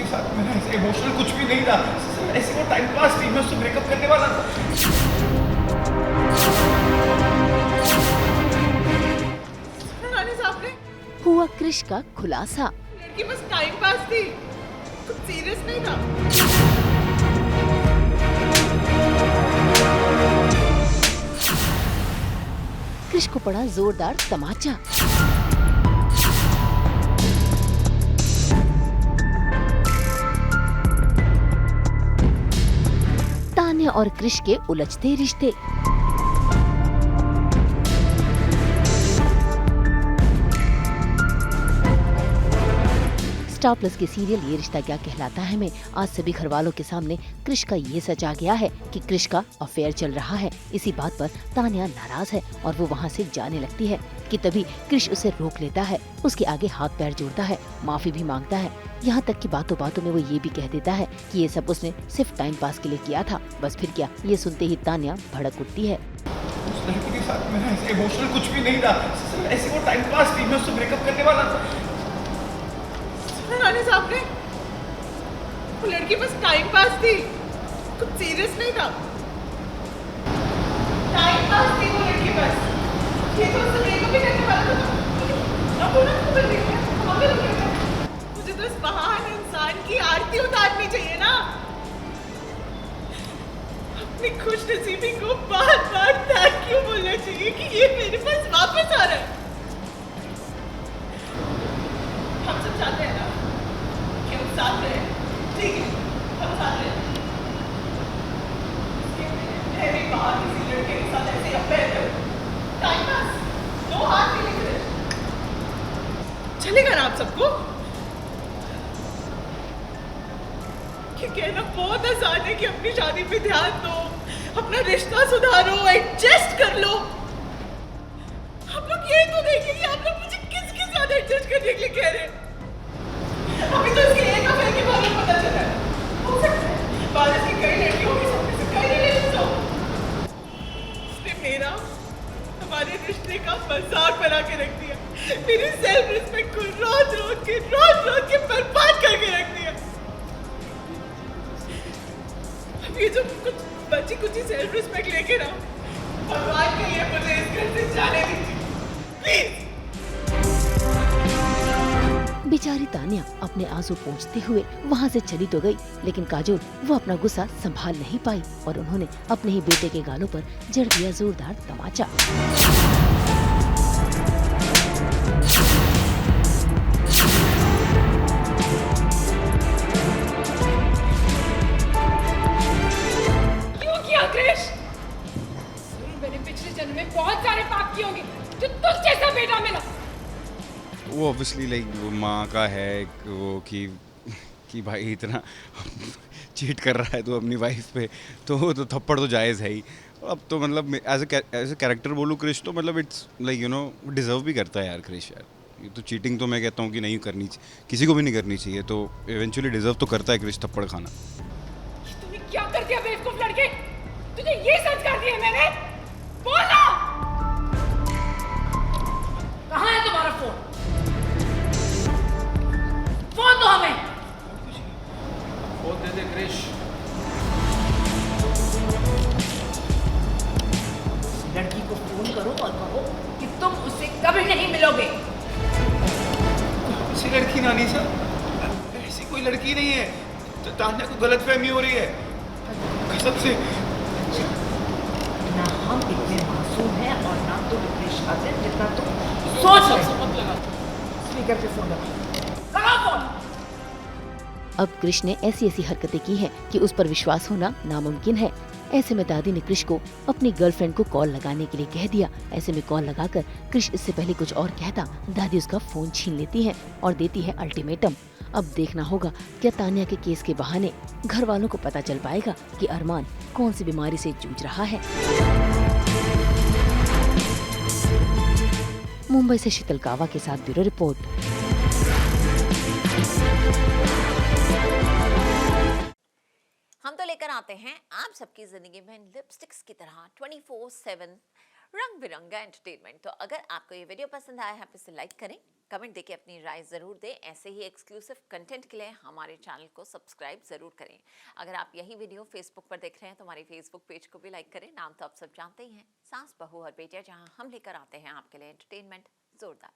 साथ मेरा ऐसे इमोशनल कुछ भी नहीं था, ऐसे वो टाइम पास थी, मैं उससे ब्रेकअप करने वाला था। रानी साहब ने हुआ क्रिश का खुलासा। लड़की बस टाइम पास थी, कुछ सीरियस नहीं था। क्रिश को पड़ा जोरदार तमाचा। तान्या और क्रिश के उलझते रिश्ते। स्टार प्लस के सीरियल ये रिश्ता क्या कहलाता है में आज सभी घर वालों के सामने क्रिश का ये सच आ गया है कि क्रिश का अफेयर चल रहा है। इसी बात पर तान्या नाराज है और वो वहाँ से जाने लगती है कि तभी क्रिश उसे रोक लेता है, उसके आगे हाथ पैर जोड़ता है, माफी भी मांगता है। यहाँ तक कि बातों बातों में वो ये भी कह देता है कि ये सब उसने सिर्फ टाइम पास के लिए किया था। बस फिर क्या, ये सुनते ही तान्या भड़क उठती है। उस लड़की के साथ मेरा ऐसे इमोशनल कुछ भी नहीं था, ऐसे वो टाइम पास थी, मैं उससे ब्रेकअप करने वाला था। रानी साहब ने वो लड़की बस टाइम पास थी, कुछ सीरियस नहीं था। टाइम पास थी वो लड़की बस, ये तो उससे ब्रेकअप भी करने वाला था। अब बोला तो कर रही है, हमें लग रहा है। मुझे तो इस महान इंसान की आरती उतारनी चाहिए ना, अपनी खुशनसीबी को बार बार थैंक यू बोलना चाहिए कि ये मेरे पास वापस आ रहा है। हम सब चाहते हैं ना कि हम साथ रहें, ठीक है, हम साथ रहें। मैं भी बाहर किसी लड़के के साथ ऐसे अफेयर करूं, टाइम पास, दो हाथ भी लिख रहे, चलेगा ना आप सबको? कि कहना बहुत आसान है कि अपनी शादी पे ध्यान दो, अपना रिश्ता सुधारो, एडजस्ट कर लो। हम लोग ये तो देखें कि आप लोग मुझे किसके साथ एडजस्ट करने के लिए कह रहे हैं। अभी तो इसके एक अफेयर के बारे में पता चला है, हो सकता है बाद इसकी कई लड़कियों के साथ से कई रिलेशंस हो। इसने मेरा हमारे रिश्ते का मजाक बना के रख दिया, मेरी सेल्फ रिस्पेक्ट को रोज के बर्बाद करके रख दिया। अब ये जो कुछ बची कुछ सेल्फ रिस्पेक्ट लेके ना भगवान के लिए मुझे इस घर से जाने दीजिए प्लीज। बेचारी तान्या अपने आंसू पोंछते हुए वहाँ से चली तो गई, लेकिन काजोल वो अपना गुस्सा संभाल नहीं पाई और उन्होंने अपने ही बेटे के गालों पर जड़ दिया जोरदार तमाचा। क्यों किया क्रिश? मैंने पिछले जन्म में बहुत सारे पाप किए होंगे जो तुझ जैसा बेटा मिला। वो ऑब्वियसली लाइक वो माँ का है वो कि भाई इतना चीट कर रहा है तो अपनी वाइफ पे, तो थप्पड़ तो जायज़ है ही। अब तो मतलब एज ए कैरेक्टर बोलूँ क्रिश तो मतलब it's like you know deserve भी करता है यार क्रिश यार। ये तो चीटिंग तो मैं कहता हूँ कि नहीं करनी, किसी को भी नहीं करनी चाहिए, तो इवेंचुअली डिज़र्व तो करता है क्रिश थप्पड़ खाना। तूने क्या कर दिया बेवकूफ लड़के? तुझे ये सच कर दिया मैंने? बोलो! कहाँ है तुम्हारा फोन? फोन दो हमें। फोन दे दे क्रिश। लड़की को फोन करो और कहो कि तुम उससे कभी नहीं मिलोगे। ऐसी लड़की नानी साहब, ऐसी कोई लड़की नहीं है, तो तान्या को गलतफहमी हो रही है कसम से। ना हम इतने मासूम हैं और ना तुम इतने शातिर जितना तुम सोच रहे हो। स्पीकर पे फोन लगाओ फोन। अब क्रिश ने ऐसी ऐसी हरकतें की हैं कि उस पर विश्वास होना नामुमकिन है। ऐसे में दादी ने क्रिश को अपनी गर्लफ्रेंड को कॉल लगाने के लिए कह दिया। ऐसे में कॉल लगाकर क्रिश इससे पहले कुछ और कहता, दादी उसका फोन छीन लेती है और देती है अल्टीमेटम। अब देखना होगा क्या तान्या के केस के बहाने घर वालों को पता चल पाएगा कि अरमान कौन सी बीमारी से जूझ रहा है। मुंबई से शीतल कावा के साथ ब्यूरो रिपोर्ट। हम तो लेकर आते हैं आप सबकी जिंदगी में लिपस्टिक्स की तरह 24/7 रंग बिरंगा एंटरटेनमेंट। तो अगर आपको ये वीडियो पसंद आया है तो इसे लाइक करें, कमेंट देके अपनी राय ज़रूर दें। ऐसे ही एक्सक्लूसिव कंटेंट के लिए हमारे चैनल को सब्सक्राइब ज़रूर करें। अगर आप यही वीडियो फेसबुक पर देख रहे हैं तो हमारे फेसबुक पेज को भी लाइक करें। नाम तो आप सब जानते ही हैं, सास बहू और बेटियां, जहां हम लेकर आते हैं आपके लिए एंटरटेनमेंट जोरदार।